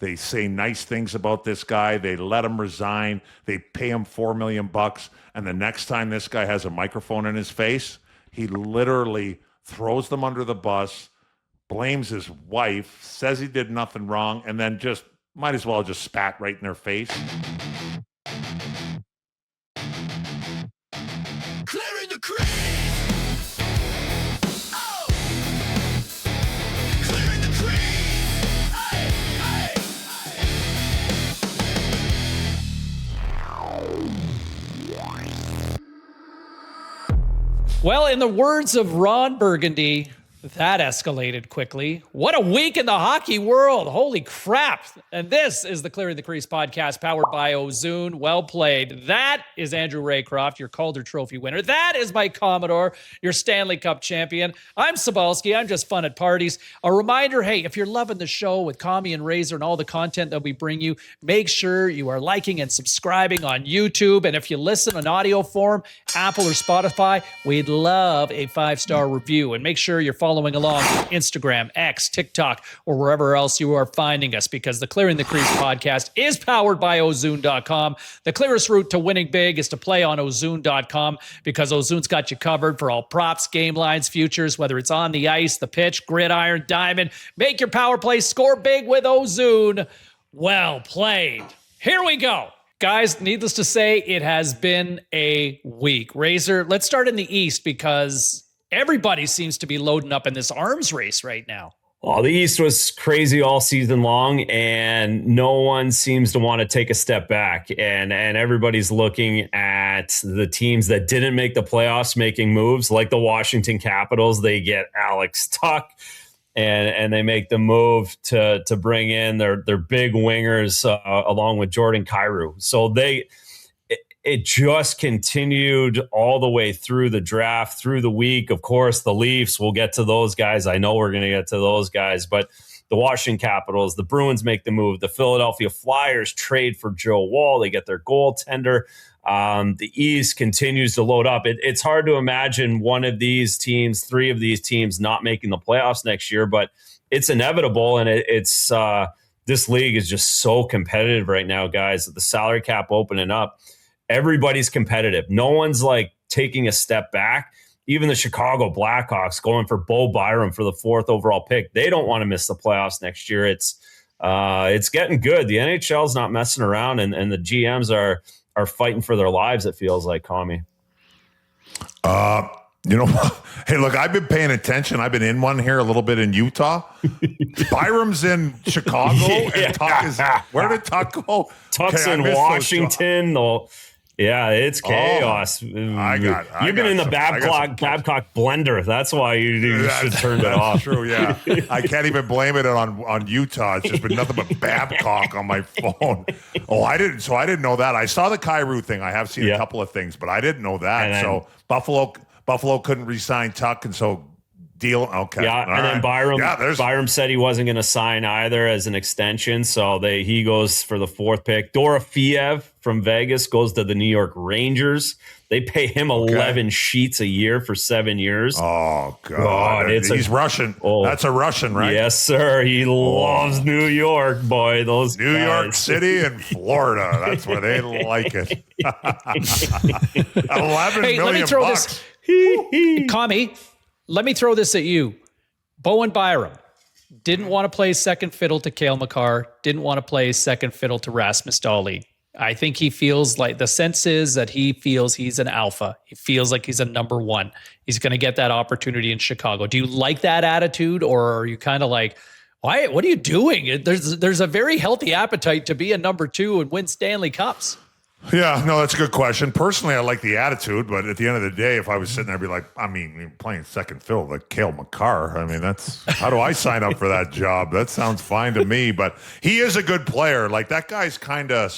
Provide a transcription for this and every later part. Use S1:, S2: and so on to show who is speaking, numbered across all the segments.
S1: They say nice things about this guy. They let him resign. They pay him $4 million. And the next time this guy has a microphone in his face, he literally throws them under the bus, blames his wife, says he did nothing wrong, and then just might as well just spat right in their face.
S2: Clearing the crease. Oh. Clearing the crease. Hey, hey, hey.
S3: Well, in the words of Ron Burgundy, that escalated quickly. What a week in the hockey world. Holy crap. And this is the Clearing the Crease podcast powered by Ozune. Well played. That is Andrew Raycroft, your Calder Trophy winner. That is Mike Commodore, your Stanley Cup champion. I'm Sabalski. I'm just fun at parties. A reminder, hey, if you're loving the show with Commie and Razor and all the content that we bring you, make sure you are liking and subscribing on YouTube. And if you listen in audio form, Apple or Spotify, we'd love a 5-star review. And make sure you're following along on Instagram, X, TikTok, or wherever else you are finding us, because the Clearing the Crease podcast is powered by Ozune.com. The clearest route to winning big is to play on Ozune.com, because Ozune's got you covered for all props, game lines, futures, whether it's on the ice, the pitch, gridiron, diamond. Make your power play score big with Ozune. Well played. Here we go. Guys, needless to say, it has been a week. Razor, let's start in the East, because everybody seems to be loading up in this arms race right now.
S4: Well, the East was crazy all season long, and no one seems to want to take a step back. And everybody's looking at the teams that didn't make the playoffs making moves, like the Washington Capitals. They get Alex Tuck, and they make the move to bring in their big wingers along with Jordan Kyrou. So it just continued all the way through the draft, through the week. Of course, the Leafs, we'll get to those guys. I know we're going to get to those guys, but the Washington Capitals, the Bruins make the move. The Philadelphia Flyers trade for Joe Woll. They get their goaltender. The East continues to load up. It's hard to imagine one of these teams, three of these teams, not making the playoffs next year, but it's inevitable. And it's this league is just so competitive right now, guys. The salary cap opening up. Everybody's competitive. No one's like taking a step back. Even the Chicago Blackhawks going for Byram for the 4th overall pick. They don't want to miss the playoffs next year. It's getting good. The NHL's not messing around, and the GMs are fighting for their lives, it feels like, Commie.
S1: You know, hey, look, I've been paying attention. I've been in one here a little bit in Utah. Byram's in Chicago. And Tuck is, where did Tuck go?
S4: Tuck's in Washington. Yeah, it's chaos. You've been in the Babcock blender. That's why you should turn it off.
S1: True, yeah. I can't even blame it on Utah. It's just been nothing but Babcock on my phone. I didn't know that. I saw the Kyrou thing. I have seen a couple of things, but I didn't know that. So Buffalo couldn't re-sign Tuck, and so deal. Okay.
S4: Yeah, and then Byram said he wasn't going to sign either as an extension, so he goes for the 4th pick. Dorofeev from Vegas goes to the New York Rangers. They pay him 11 sheets a year for 7 years.
S1: Oh, God. He's Russian. That's a Russian, right?
S4: Yes, sir. He loves New York, boy. Those
S1: New York City and Florida. That's where they like it. 11 million
S3: let me throw
S1: bucks.
S3: This. Commie, let me throw this at you. Bowen Byram didn't want to play second fiddle to Cale Makar, didn't want to play second fiddle to Rasmus Dahlin. I think he feels like the sense is that he feels he's an alpha. He feels like he's a number one. He's going to get that opportunity in Chicago. Do you like that attitude, or are you kind of like, why? What are you doing? There's a very healthy appetite to be a number 2 and win Stanley Cups.
S1: Yeah, no, that's a good question. Personally, I like the attitude, but at the end of the day, if I was sitting there, I'd be like, playing second fiddle like Cale Makar. How do I sign up for that job? That sounds fine to me, but he is a good player. Like, that guy's kind of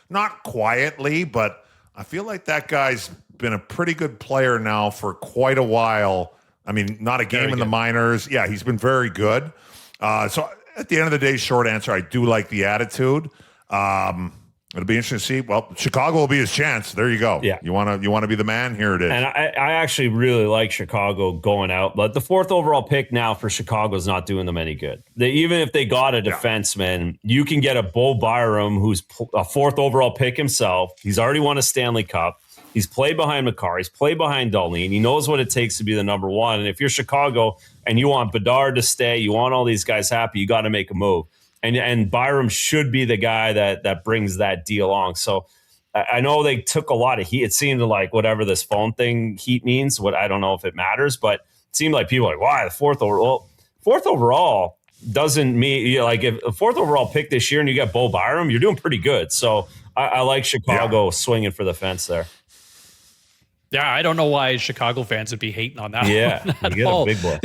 S1: not quietly, but I feel like that guy's been a pretty good player now for quite a while. Not a game in the minors. Yeah, he's been very good. So at the end of the day, short answer, I do like the attitude. It'll be interesting to see. Well, Chicago will be his chance. There you go.
S4: Yeah.
S1: You want to be the man? Here it is.
S4: And I actually really like Chicago going out, but the 4th overall pick now for Chicago is not doing them any good. Even if they got a defenseman, you can get a Bo Byram, who's a 4th overall pick himself. He's already won a Stanley Cup. He's played behind Makar. He's played behind Darlene. He knows what it takes to be the number one. And if you're Chicago and you want Bedard to stay, you want all these guys happy, you got to make a move. And Byram should be the guy that brings that deal along. So I know they took a lot of heat. It seemed like whatever this phone thing heat means, what I don't know if it matters, but it seemed like people were like, why the 4th overall? 4th overall doesn't mean like if a 4th overall pick this year and you get Bo Byram, you're doing pretty good. So I like Chicago swinging for the fence there.
S3: Yeah, I don't know why Chicago fans would be hating on that.
S4: Yeah,
S3: one
S4: you get a big boy.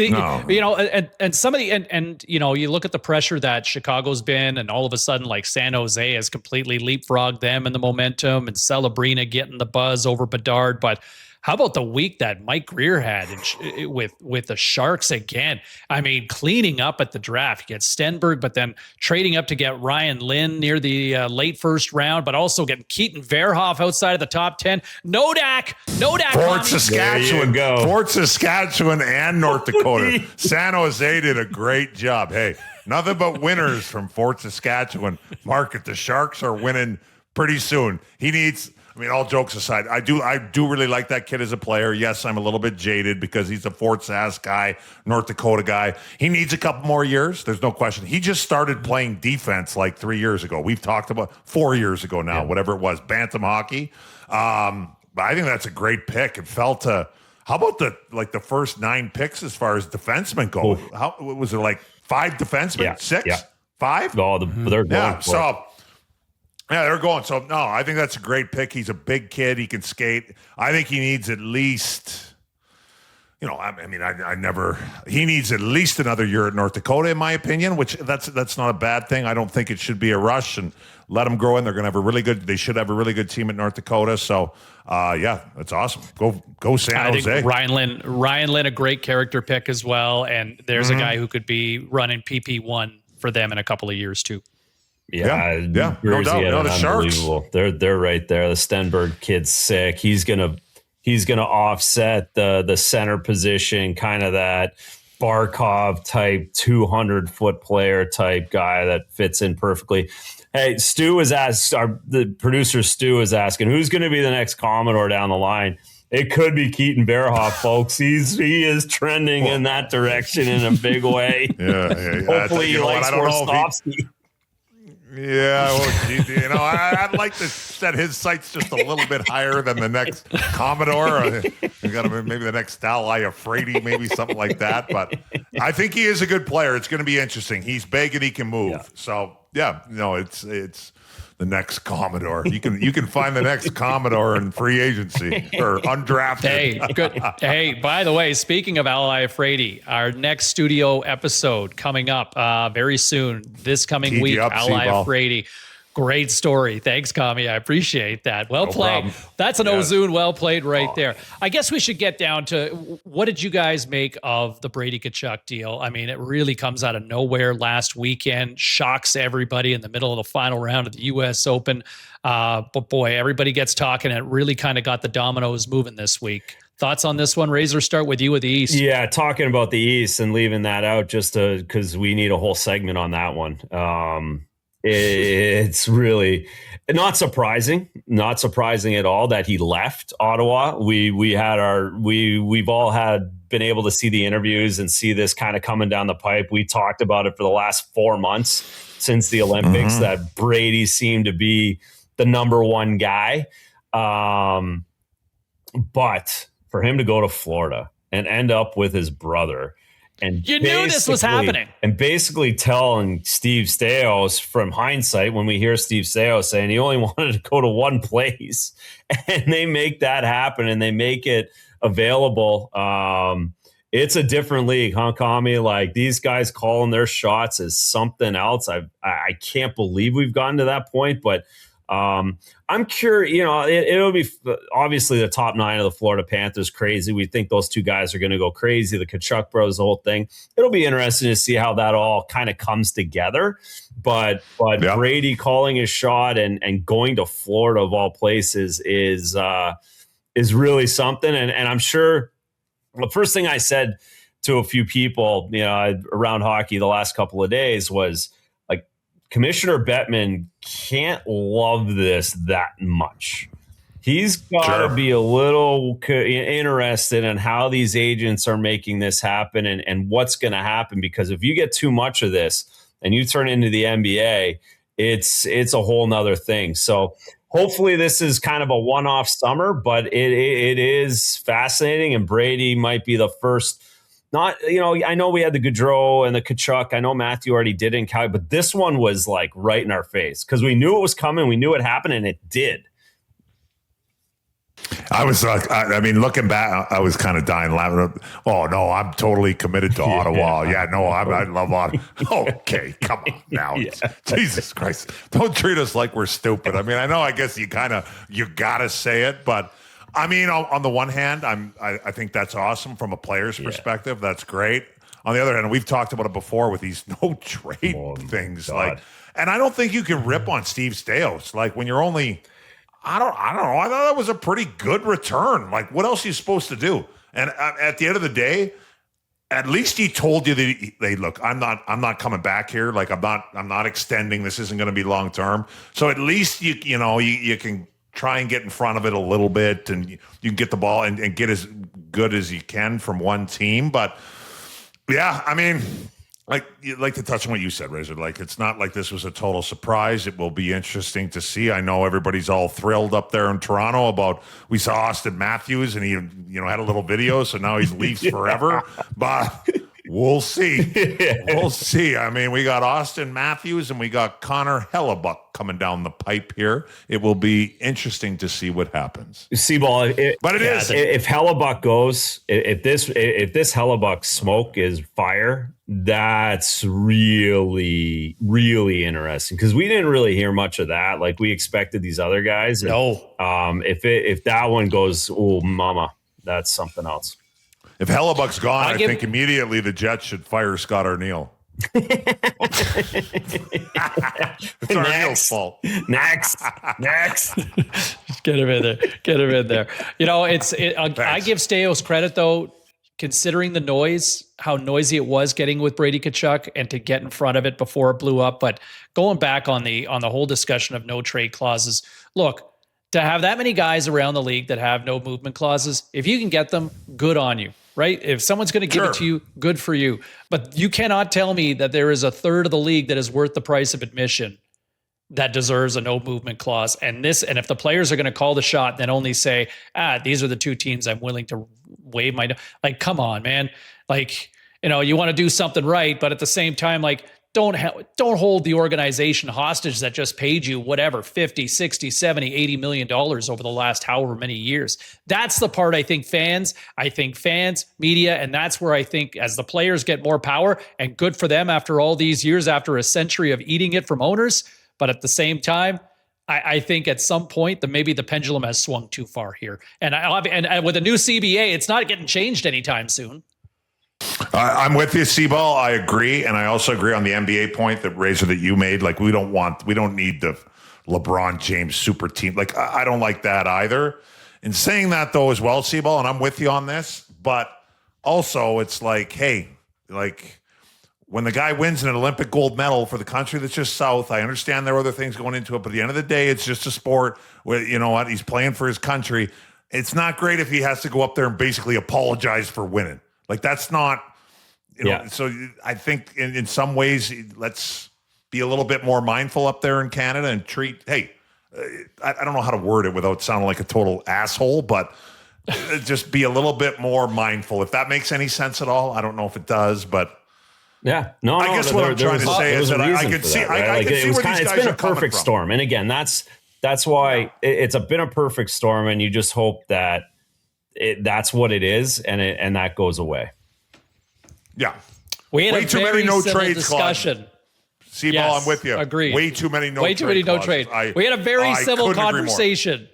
S3: You know, and some of the and you know, you look at the pressure that Chicago's been, and all of a sudden, like San Jose has completely leapfrogged them in the momentum, and Celebrina getting the buzz over Bedard, but. How about the week that Mike Greer had with the Sharks again? I mean, cleaning up at the draft. You get Stenberg, but then trading up to get Ryan Lynn near the late first round, but also getting Keaton Verhoff outside of the top 10. Nodak.
S1: Fort Saskatchewan.
S4: go.
S1: Fort Saskatchewan and North Dakota. San Jose did a great job. Hey, nothing but winners from Fort Saskatchewan. Market, the Sharks are winning pretty soon. He needs... I mean, all jokes aside, I do really like that kid as a player. Yes, I'm a little bit jaded because he's a Fort Sask guy, North Dakota guy. He needs a couple more years. There's no question. He just started playing defense like 3 years ago. We've talked about 4 years ago now, whatever it was, Bantam hockey. But I think that's a great pick. It fell to how about the first 9 picks as far as defensemen go? How was it like 5 defensemen?
S4: Yeah.
S1: 6?
S4: Yeah.
S1: 5?
S4: Oh, they're going
S1: Yeah.
S4: for it.
S1: So. Yeah, they're going. So, no, I think that's a great pick. He's a big kid. He can skate. I think he needs at least, he needs at least another year at North Dakota, in my opinion, which that's not a bad thing. I don't think it should be a rush and let them grow in. They're going to have they should have a really good team at North Dakota. So, that's awesome. Go San Jose.
S3: I think Ryan Lynn, a great character pick as well. And there's a guy who could be running PP1 for them in a couple of years too.
S1: Yeah, no doubt. No, the Sharks.
S4: They're right there. The Stenberg kid's sick. He's gonna offset the center position, kind of that Barkov type 200-foot player type guy that fits in perfectly. Hey, Stu is the producer Stu is asking who's going to be the next Commodore down the line. It could be Keaton Verhoff, folks. He is trending in that direction in a big way.
S1: Yeah.
S4: Hopefully he likes Worstovsky.
S1: Yeah, well, I'd like to set his sights just a little bit higher than the next Commodore. We got maybe the next Dal Iafrate, maybe something like that. But I think he is a good player. It's going to be interesting. He's big and he can move. Yeah. So it's the next Commodore. You can find the next Commodore in free agency or undrafted.
S3: Hey, good. Hey, by the way, speaking of Al Iafrate, our next studio episode coming up very soon, this coming week, Al Iafrate. Great story. Thanks, Commie. I appreciate that. Well played.
S1: Problem.
S3: That's an Ozune well played right there. I guess we should get down to what did you guys make of the Brady Tkachuk deal? I mean, it really comes out of nowhere last weekend, shocks everybody in the middle of the final round of the U.S. Open. But boy, everybody gets talking. It really kind of got the dominoes moving this week. Thoughts on this one, Razor? Start with you with the East.
S4: Yeah, talking about the East and leaving that out just because we need a whole segment on that one. It's really not surprising at all that he left Ottawa. We've all been able to see the interviews and see this kind of coming down the pipe. We talked about it for the last 4 months since the Olympics that Brady seemed to be the number one guy. But for him to go to Florida and end up with his brother, and
S3: you knew this was happening.
S4: And basically telling Steve Stais, from hindsight, when we hear Steve Stais saying he only wanted to go to one place, and they make that happen and they make it available. It's a different league, huh, Commie? Like, these guys calling their shots is something else. I can't believe we've gotten to that point, but I'm curious, it'll be obviously the top 9 of the Florida Panthers crazy. We think those two guys are going to go crazy. The Tkachuk bros, the whole thing. It'll be interesting to see how that all kind of comes together. But Brady calling his shot and going to Florida of all places is really something. And I'm sure the first thing I said to a few people, around hockey the last couple of days was, Commissioner Bettman can't love this that much. He's got to be a little interested in how these agents are making this happen and what's going to happen. Because if you get too much of this and you turn into the NBA, it's a whole nother thing. So hopefully this is kind of a one-off summer, but it is fascinating. And Brady might be the first. I know we had the Gaudreau and the Tkachuk. I know Matthew already did it in Calgary, but this one was like right in our face because we knew it was coming. We knew it happened, and it did.
S1: I was, looking back, I was kind of dying laughing. Oh, no, I'm totally committed to Ottawa. Yeah, no, I love Ottawa. Okay, come on now.
S4: Yeah.
S1: Jesus Christ. Don't treat us like we're stupid. I know, I guess you got to say it, but on the one hand, I think that's awesome from a player's perspective. That's great. On the other hand, we've talked about it before with these no trade things.
S4: God.
S1: And I don't think you can rip on Steve Staios. When you're only, I don't know. I thought that was a pretty good return. What else are you supposed to do? And at the end of the day, at least he told you that hey, look, I'm not coming back here. I'm not extending. This isn't going to be long term. So at least you can try and get in front of it a little bit, and you can get the ball and get as good as you can from one team. But yeah, you'd like to touch on what you said, Razor. It's not like this was a total surprise. It will be interesting to see. I know everybody's all thrilled up there in Toronto about we saw Auston Matthews and he had a little video, so now he's Leafs forever. But we'll see. We'll see. We got Auston Matthews and we got Connor Hellebuck coming down the pipe here. It will be interesting to see what happens.
S4: Seaball,
S1: but it is.
S4: If Hellebuck goes, if this Hellebuck smoke is fire, that's really, really interesting because we didn't really hear much of that. We expected these other guys.
S3: No.
S4: If that one goes, oh, mama, that's something else.
S1: If Hellebuck's gone, I think immediately the Jets should fire Scott Arniel. It's Arniel's fault.
S4: Next.
S3: Just get him in there. I give Staios credit though, considering the noise, how noisy it was getting with Brady Tkachuk and to get in front of it before it blew up. But going back on the whole discussion of no trade clauses, look, to have that many guys around the league that have no movement clauses, if you can get them, good on you. Right? If someone's going to give it to you, good for you. But you cannot tell me that there is a third of the league that is worth the price of admission that deserves a no movement clause. And if the players are going to call the shot, then only say, these are the two teams I'm willing to waive my, come on, man. You want to do something right, but at the same time, don't hold the organization hostage that just paid you whatever 50, 60, 70, 80 million dollars over the last however many years. That's the part I think fans, media, and that's where I think as the players get more power, and good for them after all these years, after a century of eating it from owners. But at the same time, I think at some point that maybe the pendulum has swung too far here. And with a new CBA, it's not getting changed anytime soon.
S1: I'm with you, Seaball. I agree. And I also agree on the NBA point that Razor that you made. We don't need the LeBron James super team. I don't like that either. In saying that though as well, Seaball, and I'm with you on this, but also it's hey, when the guy wins an Olympic gold medal for the country that's just south, I understand there are other things going into it, but at the end of the day, it's just a sport where, you know what, he's playing for his country. It's not great if he has to go up there and basically apologize for winning. That's not, so I think in some ways, let's be a little bit more mindful up there in Canada and treat, I don't know how to word it without sounding like a total asshole, but just be a little bit more mindful. If that makes any sense at all, I don't know if it does, but
S4: I
S1: guess what I'm trying to say is that I can see, I can see where these guys are coming from.
S4: It's been a perfect storm. And again, that's why it's been a perfect storm. And you just hope that that's what it is, and that goes away.
S1: Yeah,
S3: we had
S1: way
S3: a
S1: too
S3: very
S1: many no
S3: civil
S1: trade
S3: discussion.
S1: Seaball,
S3: Yes,
S1: I'm with you.
S3: agreed.
S1: Way too many no
S3: Way too many no
S1: clauses.
S3: trade. We had a very civil
S1: couldn't agree more.
S3: conversation.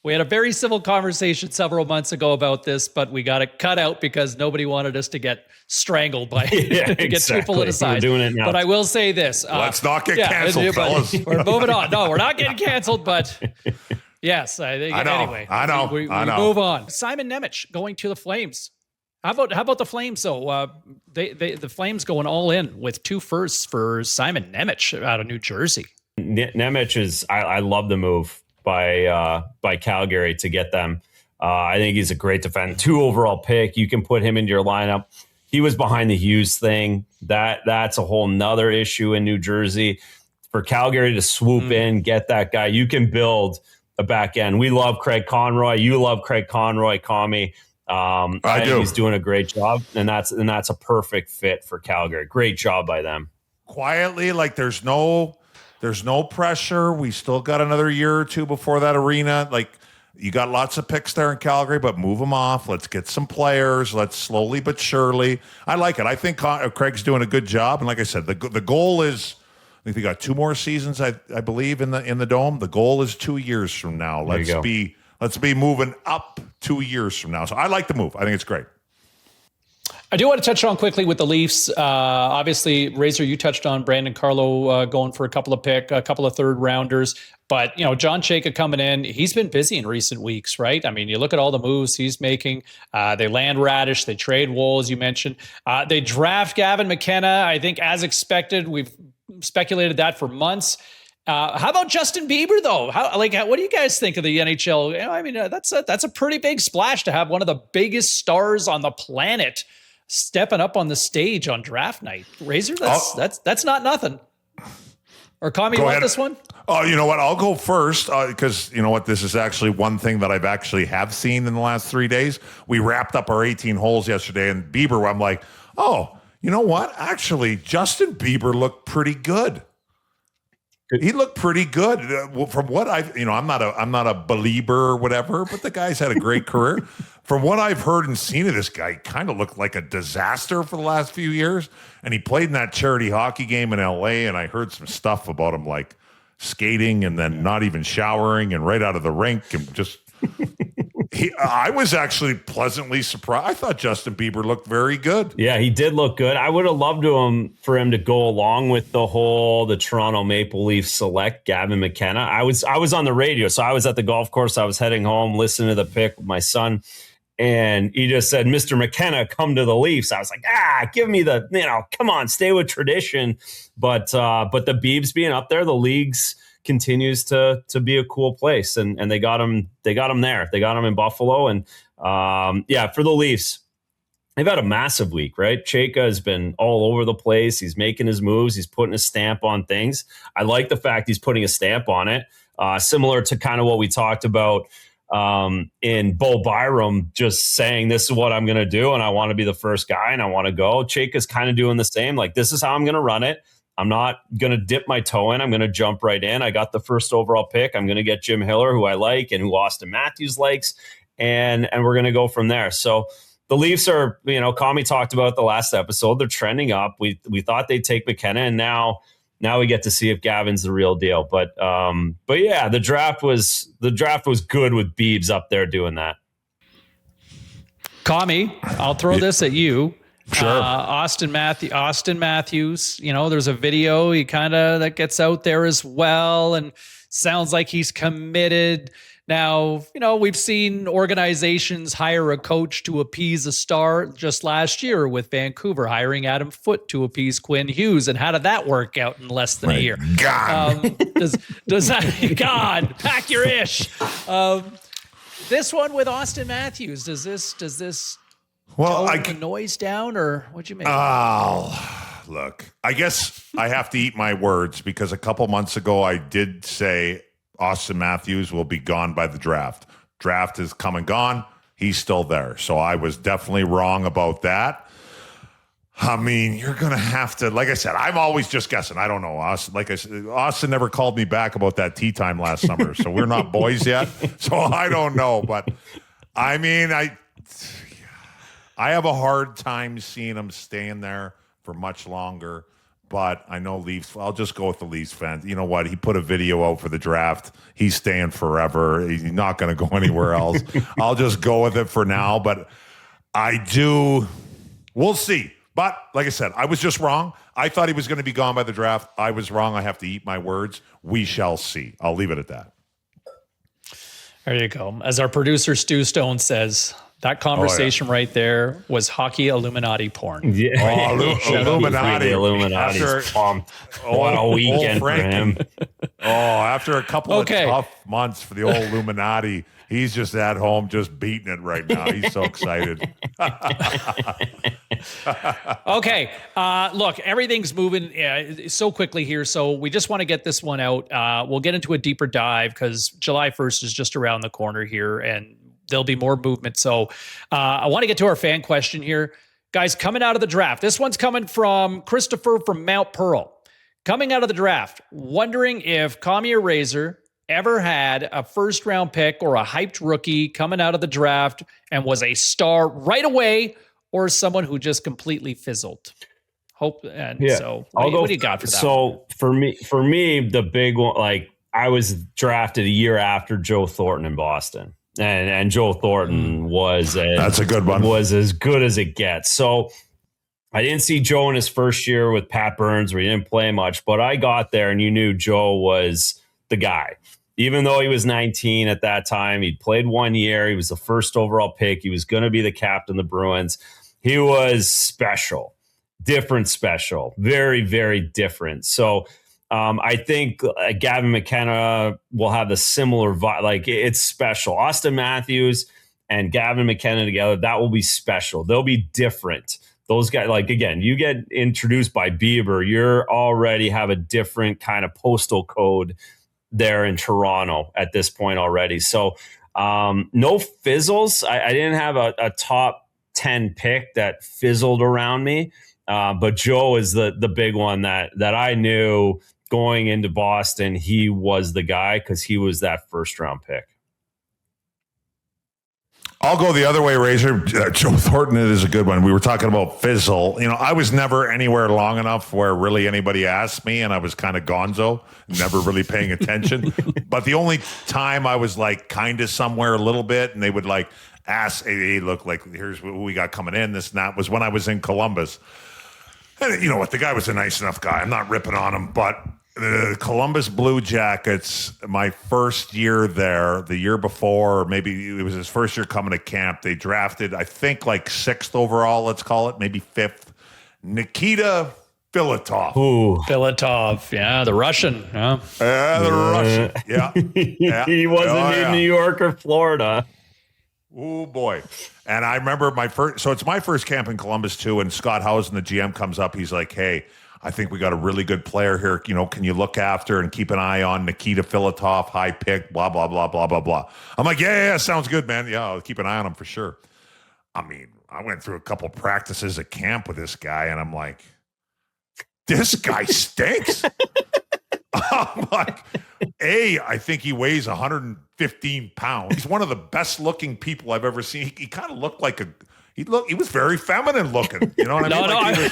S3: We had a very civil conversation several months ago about this, but we got it cut out because nobody wanted us to get strangled by
S4: Yeah,
S3: to get too
S4: exactly.
S3: politicized.
S4: We're doing it now.
S3: But I will say this:
S1: Let's not get canceled, fellas.
S3: We're moving on. No, we're not getting canceled, but yes, I think.
S1: I know,
S3: Anyway,
S1: I know,
S3: We
S1: I know.
S3: move on. Simon Nemec going to the Flames. How about the Flames though? The Flames going all in with 2 firsts for Simon Nemec out of New Jersey.
S4: Nemec is. I love the move by Calgary to get them. I think he's a great defender. 2 overall pick. You can put him into your lineup. He was behind the Hughes thing. That's a whole nother issue in New Jersey. For Calgary to swoop in, get that guy, you can build a back end. We love Craig Conroy. You love Craig Conroy, Commie. I think he's doing a great job, and that's a perfect fit for Calgary. Great job by them.
S1: Quietly, like there's no pressure. We still got another year or 2 before that arena. Like you got lots of picks there in Calgary, but move them off. Let's get some players. Let's slowly but surely. I like it. I think Craig's doing a good job. And like I said, the goal is, I think they got 2 more seasons. I believe in the Dome. The goal is 2 years from now. Let's be moving up 2 years from now. So I like the move. I think it's great.
S3: I do want to touch on quickly with the Leafs. Obviously, Razor, you touched on Brandon Carlo going for a couple of 3rd rounders. But, John Chayka coming in, he's been busy in recent weeks, right? I mean, you look at all the moves he's making. They land Radish. They trade Wool, as you mentioned. They draft Gavin McKenna. I think, as expected, we've speculated that for months. How about Justin Bieber, though? What do you guys think of the NHL? I mean, that's a pretty big splash to have one of the biggest stars on the planet stepping up on the stage on draft night. Razor, that's not nothing. Or Commie, you want this one?
S1: Oh, you know what? I'll go first because you know what? This is actually one thing that I've actually have seen in the last 3 days. We wrapped up our 18 holes yesterday, and Bieber, I'm like, oh, you know what? Actually, Justin Bieber looked pretty good. He looked pretty good from what I'm not a believer or whatever, but the guy's had a great career. From what I've heard and seen of this guy, he kind of looked like a disaster for the last few years. And he played in that charity hockey game in LA, and I heard some stuff about him like skating and then not even showering and right out of the rink and just I was actually pleasantly surprised. I thought Justin Bieber looked very good.
S4: Yeah, he did look good. I would have loved for him to go along with the Toronto Maple Leafs select Gavin McKenna. I was on the radio, so I was at the golf course. I was heading home, listening to the pick with my son, and he just said, "Mr. McKenna, come to the Leafs." I was like, give me come on, stay with tradition. But the Biebs being up there, the league's continues to be a cool place, and they got him there. They got him in Buffalo, and for the Leafs, they've had a massive week, right? Chayka has been all over the place. He's making his moves. He's putting a stamp on things. I like the fact he's putting a stamp on it, similar to kind of what we talked about in Bo Byram, just saying, this is what I'm going to do, and I want to be the first guy, and I want to go. Chayka's kind of doing the same. Like, this is how I'm going to run it. I'm not going to dip my toe in. I'm going to jump right in. I got the first overall pick. I'm going to get Jim Hiller, who I like and who Auston Matthews likes, and we're going to go from there. So the Leafs are, Commie talked about the last episode. They're trending up. We thought they'd take McKenna, and now we get to see if Gavin's the real deal. But yeah, the draft was good with Biebs up there doing that.
S3: Commie, I'll throw this at you.
S1: Sure.
S3: Auston Matthews, there's a video that gets out there as well, and sounds like he's committed. Now, we've seen organizations hire a coach to appease a star just last year with Vancouver hiring Adam Foote to appease Quinn Hughes. And how did that work out in less than a year?
S1: God.
S3: Does that, God, pack your ish. This one with Auston Matthews, does this tone the noise down, or what'd you make?
S1: Oh, look, I guess I have to eat my words because a couple months ago I did say Auston Matthews will be gone by the draft. Draft is come and gone. He's still there. So I was definitely wrong about that. I mean, you're going to have to, like I said, I'm always just guessing. I don't know. Austin, like I said, Austin never called me back about that tea time last summer. So we're not boys yet. So I don't know. But I mean, I have a hard time seeing him staying there for much longer. but I know Leafs. I'll just go with the Leafs fans. You know what? He put a video out for the draft. He's staying forever. He's not going to go anywhere else. I'll just go with it for now. But we'll see. But like I said, I was just wrong. I thought he was going to be gone by the draft. I was wrong. I have to eat my words. We shall see. I'll leave it at that.
S3: There you go. As our producer Stu Stone says, that conversation right there was hockey Illuminati porn.
S4: Yeah.
S1: Illuminati.
S4: The Illuminati's pumped. What a weekend for him.
S1: After a couple of tough months for the old Illuminati, he's just at home just beating it right now. He's so excited.
S3: Okay. Look, everything's moving so quickly here. So we just want to get this one out. We'll get into a deeper dive because July 1st is just around the corner here and there'll be more movement. So I want to get to our fan question here. Guys, coming out of the draft. This one's coming from Christopher from Mount Pearl. Coming out of the draft, wondering if Commie or Razor ever had a first-round pick or a hyped rookie coming out of the draft and was a star right away, or someone who just completely fizzled. So what do you got for that?
S4: So for me, the big one, like I was drafted a year after Joe Thornton in Boston, and Joe Thornton that's a good one. Was as good as it gets. So I didn't see Joe in his first year with Pat Burns, where he didn't play much, but I got there and you knew Joe was the guy. Even though he was 19 at that time, he'd played 1 year. He was the first overall pick. He was going to be the captain of the Bruins. He was special, different special, very, very different. So I think Gavin McKenna will have the similar vibe. Like it's special. Auston Matthews and Gavin McKenna together, that will be special. They'll be different. Those guys, like, again, you get introduced by Bieber, you're already have a different kind of postal code there in Toronto at this point already. So no fizzles. I didn't have a top 10 pick that fizzled around me. But Joe is the big one that I knew going into Boston. He was the guy because he was that first round pick.
S1: I'll go the other way, Razor. Joe Thornton is a good one. We were talking about fizzle. You know, I was never anywhere long enough where really anybody asked me, and I was kind of gonzo, never really paying attention. But the only time I was like kind of somewhere a little bit, and they would like ask, hey, look, like here's what we got coming in, this and that, was when I was in Columbus. And you know what? The guy was a nice enough guy. I'm not ripping on him, but the Columbus Blue Jackets, my first year there, the year before, maybe it was his first year coming to camp, they drafted, I think, like 6th overall, let's call it, maybe 5th, Nikita Filatov.
S4: Ooh.
S3: Filatov, yeah, the Russian. Yeah,
S1: the Russian. Yeah.
S4: He wasn't in New York or Florida.
S1: Oh, boy. And I remember it's my first camp in Columbus, too, and Scott Housen, the GM, comes up. He's like, hey, I think we got a really good player here. You know, can you look after and keep an eye on Nikita Filatov, high pick, blah, blah, blah, blah, blah, blah. I'm like, yeah, sounds good, man. Yeah, I'll keep an eye on him for sure. I mean, I went through a couple practices at camp with this guy, and I'm like, this guy stinks. I'm like, I think he weighs 115 pounds. He's one of the best looking people I've ever seen. He kind of looked like he was very feminine looking. You know what I mean?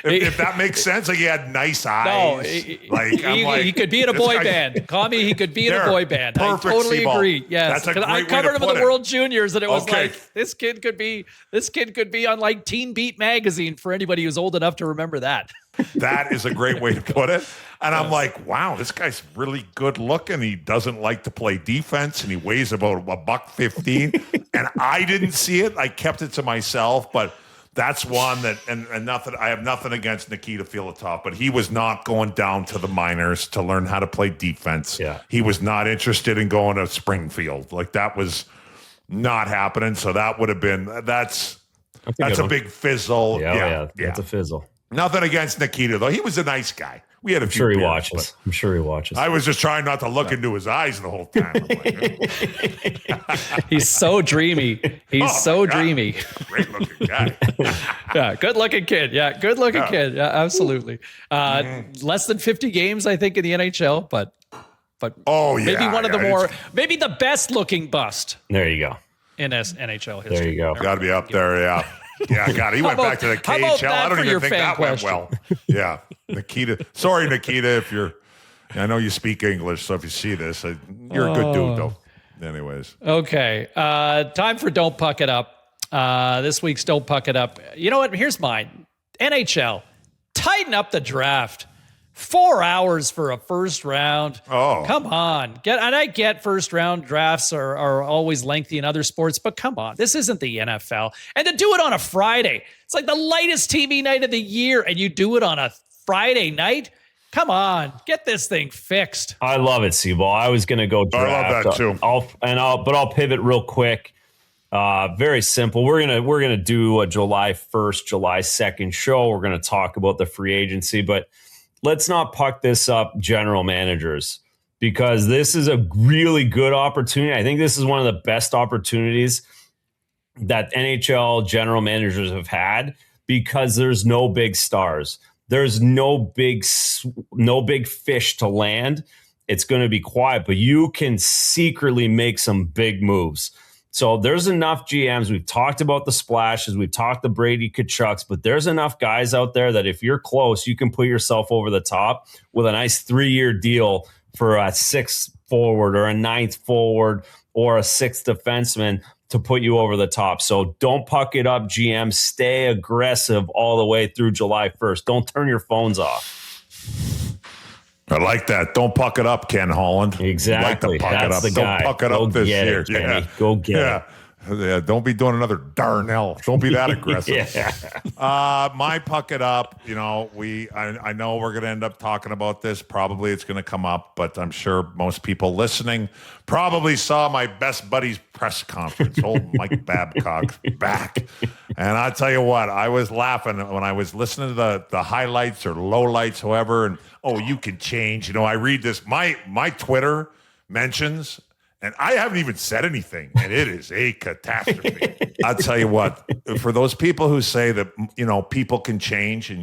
S1: If that makes sense. Like he had nice eyes.
S3: He could be in a boy band. Commie, he could be in a boy band. I totally agree. Yes.
S1: That's a great
S3: I covered him in the World Juniors, and it was
S1: Okay.
S3: like this kid could be on like Teen Beat magazine for anybody who's old enough to remember that.
S1: That is a great way to put it. And I'm like, wow, this guy's really good looking. He doesn't like to play defense, and he weighs about $115. And I didn't see it. I kept it to myself, but that's one that, and nothing, I have nothing against Nikita Filatov, but he was not going down to the minors to learn how to play defense.
S4: Yeah.
S1: He was not interested in going to Springfield. Like that was not happening. So that would have been, that's a big fizzle.
S4: Yeah. That's a fizzle.
S1: Nothing against Nikita, though. He was a nice guy. We had a few beers,
S4: I'm sure he watches.
S1: I was just trying not to look into his eyes the whole time.
S3: He's so dreamy. He's dreamy.
S1: Great looking guy.
S3: Yeah, good looking kid. Yeah, good looking kid. Yeah, absolutely. Less than 50 games, I think, in the NHL, but maybe one of the more, maybe the best looking bust
S4: There you go.
S3: in NHL history.
S4: There you go.
S1: Got to be up there, yeah. Yeah, God, he went back to the
S3: how about
S1: KHL.
S3: that
S1: I don't
S3: for
S1: even
S3: your
S1: think
S3: fan
S1: that
S3: question?
S1: went well. Yeah, Nikita. Sorry, Nikita, if you're. I know you speak English, so if you see this, you're a good dude, though. Anyways,
S3: Okay. Time for Don't Puck It Up. This week's Don't Puck It Up. You know what? Here's mine. NHL. Tighten up the draft. 4 hours for a first round.
S1: Oh.
S3: Come on. And I get first round drafts are always lengthy in other sports, but come on. This isn't the NFL. And to do it on a Friday. It's like the lightest TV night of the year, and you do it on a Friday night? Come on, get this thing fixed.
S4: I love it, Seaball. I was going to go draft.
S1: I love that too.
S4: I'll pivot real quick. Very simple. We're gonna do a July 1st, July 2nd show. We're gonna talk about the free agency, but let's not puck this up, general managers, because this is a really good opportunity. I think this is one of the best opportunities that NHL general managers have had because there's no big stars. There's no big fish to land. It's going to be quiet, but you can secretly make some big moves. So there's enough GMs. We've talked about the splashes. We've talked the Brady Tkachuks, but there's enough guys out there that if you're close, you can put yourself over the top with a nice 3-year deal for a 6th forward or a 9th forward or a 6th defenseman to put you over the top. So don't puck it up, GM. Stay aggressive all the way through July 1st. Don't turn your phones off.
S1: I like that. Don't puck it up, Ken Holland.
S4: Exactly.
S1: Like to puck it
S4: That's
S1: up.
S4: the guy.
S1: Don't puck it up this year.
S4: Kenny. Go get it.
S1: Yeah, don't be doing another Darnell. Don't be that aggressive.
S4: Yeah.
S1: My puck it up, I know we're going to end up talking about this. Probably it's going to come up, but I'm sure most people listening probably saw my best buddy's press conference. Old Mike Babcock back. And I tell you what, I was laughing when I was listening to the highlights or lowlights, however, and, you can change. I read this. My Twitter mentions, and I haven't even said anything, and it is a catastrophe. I'll tell you what, for those people who say that, people can change and,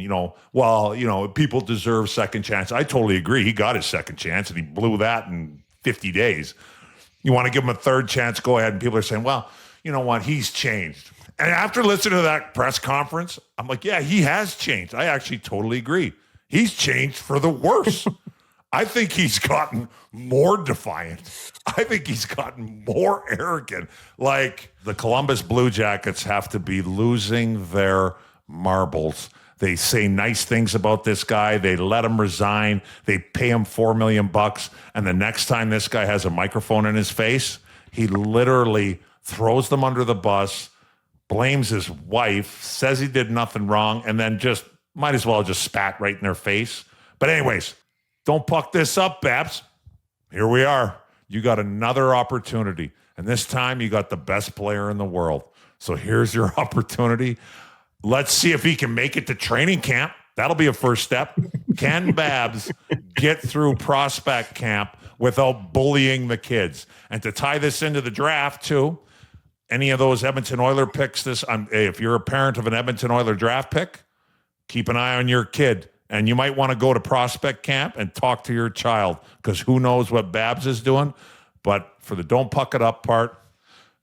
S1: people deserve second chance. I totally agree. He got his second chance and he blew that in 50 days. You want to give him a third chance, go ahead. And people are saying, well, you know what? He's changed. And after listening to that press conference, I'm like, yeah, he has changed. I actually totally agree. He's changed for the worse. I think he's gotten more defiant. I think he's gotten more arrogant. Like the Columbus Blue Jackets have to be losing their marbles. They say nice things about this guy. They let him resign. They pay him $4 million. And the next time this guy has a microphone in his face, he literally throws them under the bus, blames his wife, says he did nothing wrong, and then just might as well just spat right in their face. But anyways, don't puck this up, Babs. Here we are. You got another opportunity. And this time you got the best player in the world. So here's your opportunity. Let's see if he can make it to training camp. That'll be a first step. Can Babs get through prospect camp without bullying the kids? And to tie this into the draft too, any of those Edmonton Oiler picks if you're a parent of an Edmonton Oiler draft pick, keep an eye on your kid. And you might want to go to prospect camp and talk to your child because who knows what Babs is doing. But for the don't puck it up part,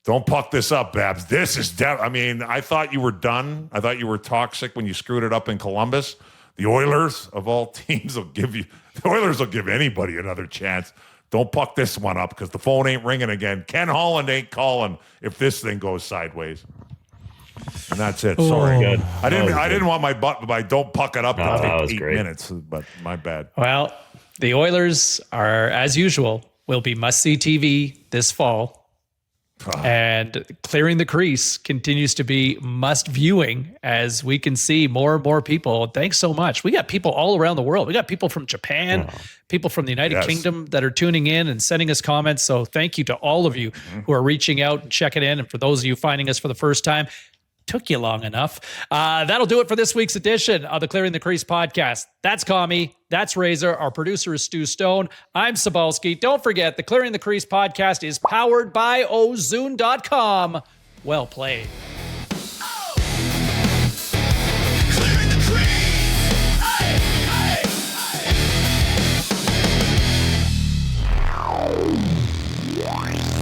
S1: don't puck this up, Babs. This is I thought you were done. I thought you were toxic when you screwed it up in Columbus. The Oilers, of all teams, the Oilers will give anybody another chance. Don't puck this one up because the phone ain't ringing again. Ken Holland ain't calling if this thing goes sideways. And that's it. Sorry.
S4: Good.
S1: I didn't want my don't puck it up to take 8
S4: great.
S1: minutes, but my bad.
S3: Well, the Oilers are, as usual, will be must-see TV this fall. And Clearing the Crease continues to be must-viewing as we can see more and more people. Thanks so much. We got people all around the world. We got people from Japan, people from the United Kingdom that are tuning in and sending us comments. So thank you to all of you who are reaching out and checking in. And for those of you finding us for the first time, took you long enough. That'll do it for this week's edition of the Clearing the Crease podcast. That's Commie. That's Razor. Our producer is Stu Stone. I'm Sabalski. Don't forget, the Clearing the Crease podcast is powered by Ozune.com. Well played.
S2: Clearing the crease. Hey, hey, hey.